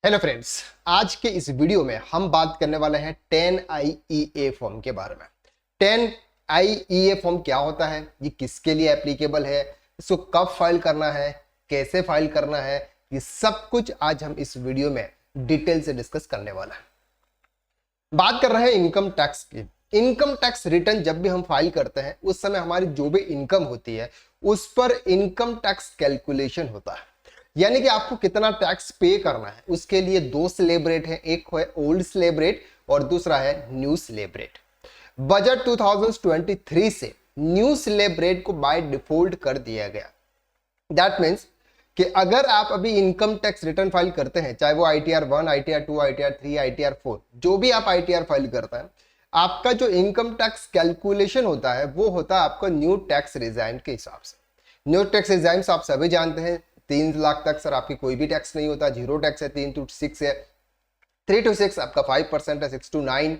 Hello friends, आज के इस वीडियो में हम बात करने वाले हैं 10IEA फॉर्म के बारे में। 10IEA फॉर्म क्या होता है, ये किसके लिए एप्लीकेबल है, इसको कब फाइल करना है, कैसे फाइल करना है, ये सब कुछ आज हम इस वीडियो में डिटेल से डिस्कस करने वाला है। बात कर रहे हैं इनकम टैक्स की। इनकम टैक्स रिटर्न जब भी हम फाइल करते हैं उस समय हमारी जो भी इनकम होती है उस पर इनकम टैक्स कैलकुलेशन होता है, यानी कि आपको कितना टैक्स पे करना है। उसके लिए दो स्लैब रेट है, एक है ओल्ड स्लैब रेट और दूसरा है न्यू स्लैब रेट। बजट 2023 से न्यू स्लैब रेट को बाय डिफॉल्ट कर दिया गया। दैट मीन्स कि अगर आप अभी इनकम टैक्स रिटर्न फाइल करते हैं, चाहे वो ITR 1, ITR 2, ITR 3, ITR 4, जो भी आप ITR फाइल करता है, आपका जो इनकम टैक्स कैलकुलेशन होता है वो होता है आपका न्यू टैक्स रिजाइम के हिसाब से। न्यू टैक्स रिजाइम आप सभी जानते हैं, 3 लाख तक सर आपकी कोई भी टैक्स नहीं होता, जीरो टैक्स है, 3 to 6 है, 3 to 6 आपका 5% है, 6 to 9,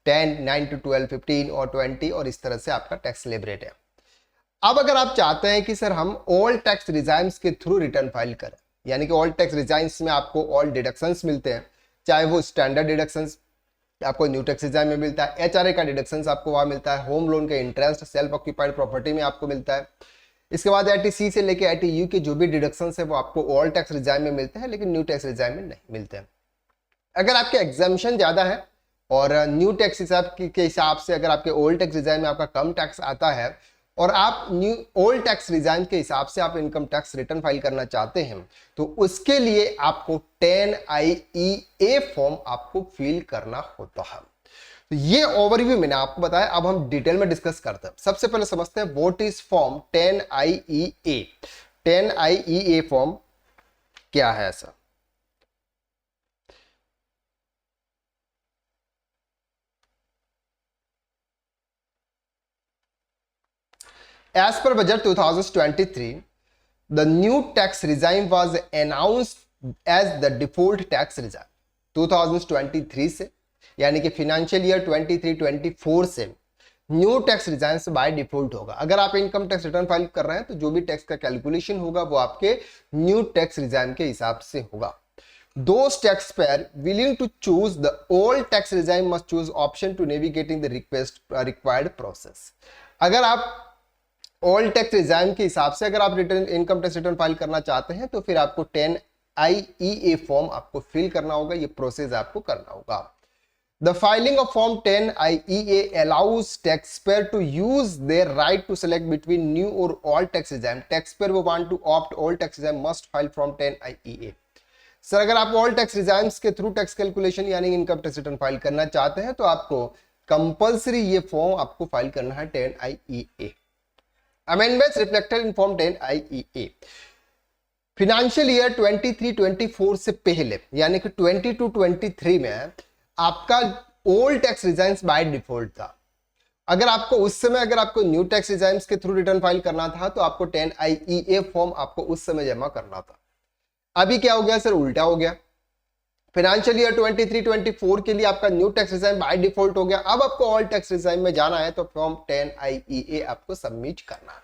10, 9 to 12, 15 और 20 और इस तरह से आपका टैक्स स्लैब रेट है। अब अगर आप चाहते हैं कि सर हम ऑल टैक्स रिजाइम्स के थ्रू रिटर्न फाइल करें, यानी कि ऑल टैक्स रिजाइम्स में आपको ऑल डिडक्शंस मिलते हैं, चाहे वो स्टैंडर्ड डिडक्शंस आपको न्यू टैक्स रिजाइम में मिलता है, HRA का डिडक्शंस आपको वहां मिलता है, होम लोन का इंटरेस्ट सेल्फ ऑक्यूपाइड प्रॉपर्टी में आपको मिलता है, इसके बाद ITC से लेके ITU के जो भी डिडक्शंस है वो आपको ऑल टैक्स रिजाइम में मिलते हैं, लेकिन न्यू टैक्स रिजाइम में नहीं मिलते हैं। अगर आपके एग्जाम्पशन ज्यादा है और न्यू टैक्स के हिसाब से अगर आपके ओल्ड टैक्स रिजाइम में आपका कम टैक्स आता है और आप न्यू ओल्ड टैक्स रिजाइम के हिसाब से आप इनकम टैक्स रिटर्न फाइल करना चाहते हैं तो उसके लिए आपको 10IEA फॉर्म आपको फिल करना होता है। तो ये ओवरव्यू मैंने आपको बताया, अब हम डिटेल में डिस्कस करते हैं। सबसे पहले समझते हैं what is form 10IEA। 10IEA form क्या है ऐसा। As per budget 2023, the new tax regime was announced as the default tax regime 2023 से, यानी कि फाइनेंशियल ईयर 23-24 से न्यू टैक्स रिजाइम से बाय डिफॉल्ट होगा। अगर आप इनकम टैक्स रिटर्न फाइल कर रहे हैं तो जो भी टैक्स का कैलकुलेशन होगा वो आपके न्यू टैक्स रिजाइम के हिसाब से होगा। Those taxpayer willing to choose the old tax regime must choose option to navigating the required process। अगर आप ओल्ड टैक्स रिजाइम के हिसाब से अगर आप return income tax return file करना चाहते हैं तो फिर आपको 10IEA फॉर्म आपको फिल करना होगा, ये प्रोसेस आपको करना होगा। The filing of Form 10IEA allows taxpayer to use their right to select between new or old tax regime। Taxpayer who want to opt old tax regime must file Form 10IEA। Sir अगर आप all tax regimes के through tax calculation यानी income tax return file करना चाहते हैं तो आपको compulsory ये फॉर्म आपको फाइल करना है 10IEA। Amendments reflected in form 10IEA। Financial year 23-24 से पहले यानी कि 22-23 में आपका old tax regimes by default था। अगर आपको उस समय अगर आपको न्यू टैक्स रिजाइम्स के थ्रू रिटर्न फाइल करना था तो आपको 10IEA फॉर्म आपको उस समय जमा करना था। अभी क्या हो गया सर, उल्टा हो गया। फाइनेंशियल ईयर 23-24 के लिए आपका new tax regime by default हो गया। अब आपको ऑल टैक्स रिजाइम में जाना है तो फॉर्म 10IEA आपको सबमिट करना है।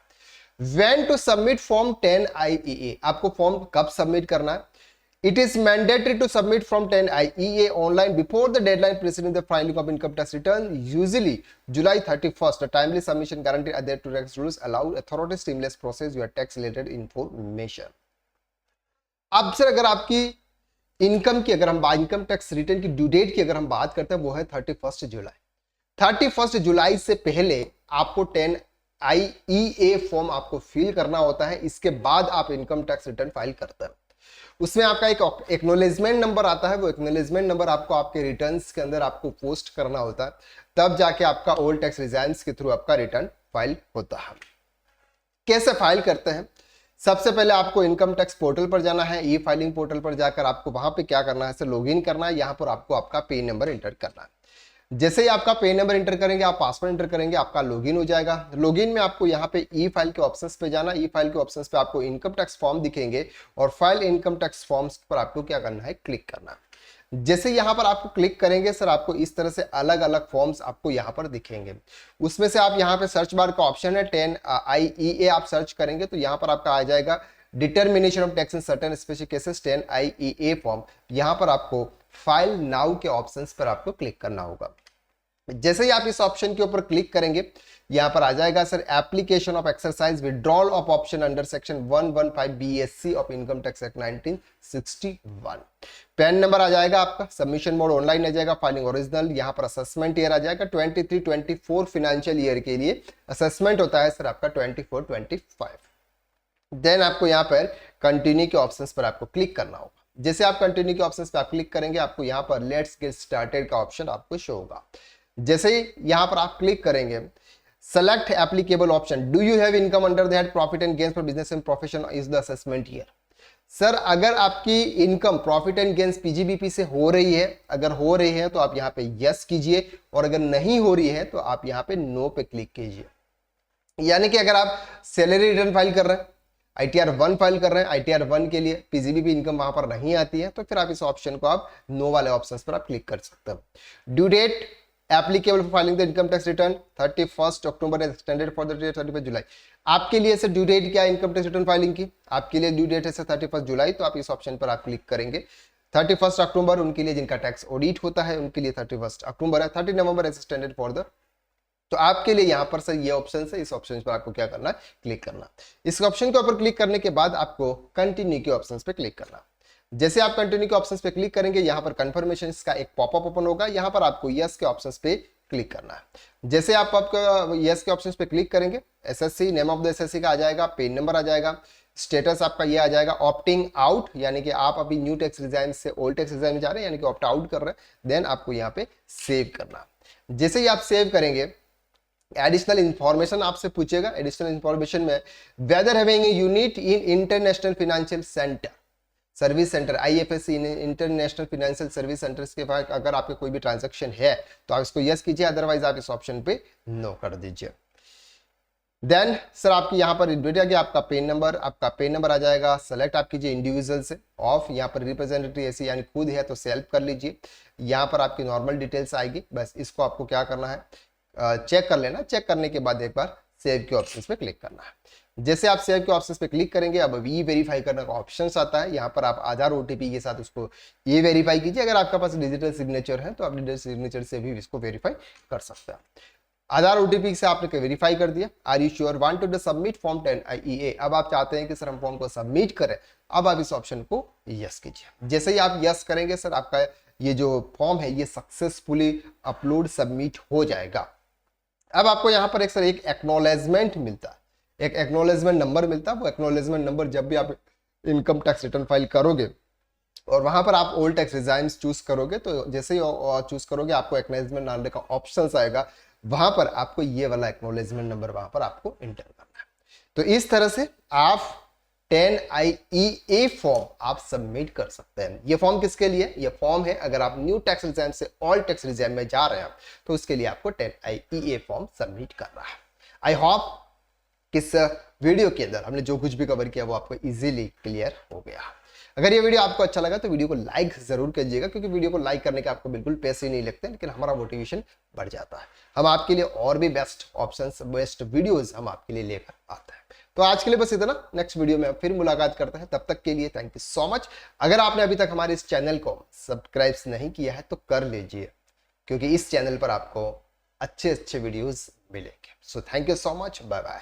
When to submit form 10IEA, आपको फॉर्म कब सबमिट करना है। It is mandatory to submit form 10IEA online before the deadline president the filing of income tax return, usually July 31st। Timely submission guarantee adhere to tax rules allow authorities seamless process your tax related information. अब sir अगर आपकी income की अगर हम income tax return की due date की अगर हम बात करते हैं वो है 31 जुलाई। 31 जुलाई से पहले आपको 10IEA फॉर्म आपको फिल करना होता है। इसके बाद आप इनकम टैक्स रिटर्न फाइल करते हैं। उसमें आपका एक एक्नॉलेजमेंट नंबर आता है, वो एक्नॉलेजमेंट नंबर आपको आपके रिटर्न्स के अंदर आपको पोस्ट करना होता है, तब जाके आपका ओल्ड टैक्स रिजाइम्स के थ्रू आपका रिटर्न फाइल होता है। कैसे फाइल करते हैं, सबसे पहले आपको इनकम टैक्स पोर्टल पर जाना है। ई फाइलिंग पोर्टल पर जाकर आपको वहां पे क्या करना है, लॉगिन करना है। यहाँ पर आपको आपका पे नंबर एंटर करना है। जैसे ही आपका पे नंबर एंटर करेंगे, आप पासवर्ड एंटर करेंगे, आपका लॉगिन हो जाएगा। लॉगिन में आपको यहाँ पे ई फाइल के ऑप्शंस पे जाना। ई फाइल के ऑप्शंस पे आपको इनकम टैक्स फॉर्म दिखेंगे और फाइल इनकम टैक्स फॉर्म्स पर आपको क्या करना है, क्लिक करना है। जैसे यहाँ पर आपको क्लिक करेंगे सर आपको इस तरह से अलग अलग फॉर्म्स आपको यहाँ पर दिखेंगे। उसमें से आप यहाँ पे सर्च बार का ऑप्शन है 10IEA, आप सर्च करेंगे तो यहाँ पर आपका आ जाएगा determination of tax in certain special cases 10IEA form, यहाँ पर आपको फाइल नाउ के ऑप्शंस पर आपको क्लिक करना होगा। जैसे ही आप इस ऑप्शन के ऊपर क्लिक करेंगे यहां पर आ जाएगा sir application of exercise withdrawal of option under section 115 BSC of income tax act 1961। PAN number आ जाएगा आपका, सबमिशन मोड ऑनलाइन आ जाएगा, फाइलिंग ओरिजिनल, यहां पर असेसमेंट ईयर आ जाएगा 23-24 फाइनेंशियल ईयर के लिए असेसमेंट होता है सर आपका 24-25। देन आपको यहां पर कंटिन्यू के ऑप्शंस पर आपको क्लिक करना होगा। जैसे आप कंटिन्यू के ऑप्शंस पर आप क्लिक करेंगे आपको यहां पर लेट्स गेट स्टार्टेड का ऑप्शन आपको शो होगा। जैसे ही यहां पर आप क्लिक करेंगे select applicable option, do you have income under the head profit and gains for business and profession is the assessment year. Sir अगर आपकी income profit and gains PGBP से हो रही है, अगर हो रही है तो आप यहां पे यस कीजिए, और अगर नहीं हो रही है तो आप यहां पे नो पे क्लिक कीजिए। यानी कि अगर आप सैलरी रिटर्न फाइल कर रहे हैं, ITR 1 फाइल कर रहे हैं, ITR 1 के लिए PGBP इनकम वहां पर नहीं आती है, तो फिर आप इस ऑप्शन को आप नो वाले ऑप्शन पर आप क्लिक कर सकते हैं। Due date applicable for filing the income tax return 31 October extended for the date 31 July. आपके लिए सर ड्यू डेट क्या है इनकम टैक्स रिटर्न फाइलिंग की, आपके लिए ड्यू डेट है सर 31 जुलाई, तो आप इस ऑप्शन पर आप क्लिक करेंगे। 31 अक्टूबर उनके लिए जिनका टैक्स ऑडिट होता है उनके लिए 31 अक्टूबर है, 30 नवंबर एक्सटेंडेड फॉर द, तो आपके लिए यहां पर सर ये ऑप्शन है, इस ऑप्शन पर आपको क्या करना है, क्लिक करना। इस ऑप्शन के ऊपर क्लिक करने के बाद आपको कंटिन्यू के ऑप्शन पे क्लिक करना। जैसे आप कंटिन्यू के ऑप्शंस पे क्लिक करेंगे यहां पर कंफर्मेशन का एक पॉपअप ओपन होगा, यहां पर आपको यस के ऑप्शंस पे क्लिक करना है। जैसे आप आपका यस के ऑप्शंस पे क्लिक करेंगे SSC name of the SSC का आ जाएगा, पेन नंबर आ जाएगा, स्टेटस आपका ये आ जाएगा ऑप्टिंग आउट, यानी कि आप अभी न्यू टैक्स रिजाइन से ओल्ड टैक्स रिजाइन में जा रहे हैं, यानी कि ऑप्ट आउट कर रहे हैं। देन आपको यहाँ पे सेव करना। जैसे ही आप सेव करेंगे एडिशनल इंफॉर्मेशन आपसे पूछेगा। एडिशनल इंफॉर्मेशन में whether having a unit in international financial center service center IFSC international financial service center के पास अगर आपके कोई भी ट्रांजैक्शन है तो आप इसको यस कीजिए, अदरवाइज आप इस ऑप्शन पे नो कर दीजिए। देन सर आपकी यहाँ पर डेटा कि आपका पेन नंबर आ जाएगा, सेलेक्ट आप कीजिए इंडिविजुअल से ऑफ, यहाँ पर रिप्रेजेंटेटिव ऐसी यानी खुद है तो सेल्फ कर लीजिए। यहाँ पर आपकी नॉर्मल डिटेल्स आएगी, बस इसको आपको क्या करना है चेक कर लेना। चेक करने के बाद एक बार सेव के ऑप्शन पे क्लिक करना है। जैसे आप सेव के ऑप्शन पे क्लिक करेंगे अब वी वेरीफाई करने का ऑप्शन आता है, यहाँ पर आप आधार OTP के साथ उसको ये वेरीफाई कीजिए। अगर आपके पास डिजिटल सिग्नेचर है तो आप डिजिटल सिग्नेचर से भी इसको वेरीफाई कर सकते हैं। आधार OTP से आपने वेरीफाई कर दिया। Are you sure want to submit form 10IEA, अब आप चाहते हैं कि सर हम फॉर्म को सबमिट करें, अब आप इस ऑप्शन को यस कीजिए। जैसे ही आप यस करेंगे सर आपका ये जो फॉर्म है ये सक्सेसफुली अपलोड सबमिट हो जाएगा। अब आपको यहाँ पर एक एक्नॉलेजमेंट मिलता है, एक एक्नॉलेजमेंट नंबर मिलता है। वो एक्नॉलेजमेंट नंबर जब भी आप इनकम टैक्स रिटर्न फाइल करोगे और वहां पर आप ओल्ड टैक्स रिजाइन्स चूज करोगे तो जैसे ही चूज करोगे आपको एक्नॉलेजमेंट नाम का ऑप्शन आएगा, वहां पर आपको ये वाला एक्नॉलेजमेंट नंबर वहां पर आपको इंटर करना है। तो इस तरह से आप 10IEA फॉर्म आप सबमिट कर सकते हैं। ये फॉर्म किसके लिए, ये फॉर्म है अगर आप न्यू टैक्स रिजाइन से ओल्ड टैक्स रिजाइन में जा रहे हैं तो उसके लिए आपको 10IEA फॉर्म सबमिट करना है। आई होप इस वीडियो के अंदर हमने जो कुछ भी कवर किया वो आपको इजीली क्लियर हो गया। अगर ये वीडियो आपको अच्छा लगा तो वीडियो को लाइक जरूर कीजिएगा, क्योंकि वीडियो को लाइक करने के आपको बिल्कुल पैसे ही नहीं लगते, लेकिन हमारा मोटिवेशन बढ़ जाता है। हम आपके लिए और भी बेस्ट ऑप्शंस, बेस्ट वीडियोस हम आपके लिए लेकर आते हैं। तो आज के लिए बस इतना, नेक्स्ट वीडियो में फिर मुलाकात करते हैं। तब तक के लिए थैंक यू सो मच। अगर आपने अभी तक हमारे इस चैनल को सब्सक्राइब नहीं किया है तो कर लीजिए, क्योंकि इस चैनल पर आपको अच्छे वीडियोज मिलेंगे। So thank you so much, bye bye.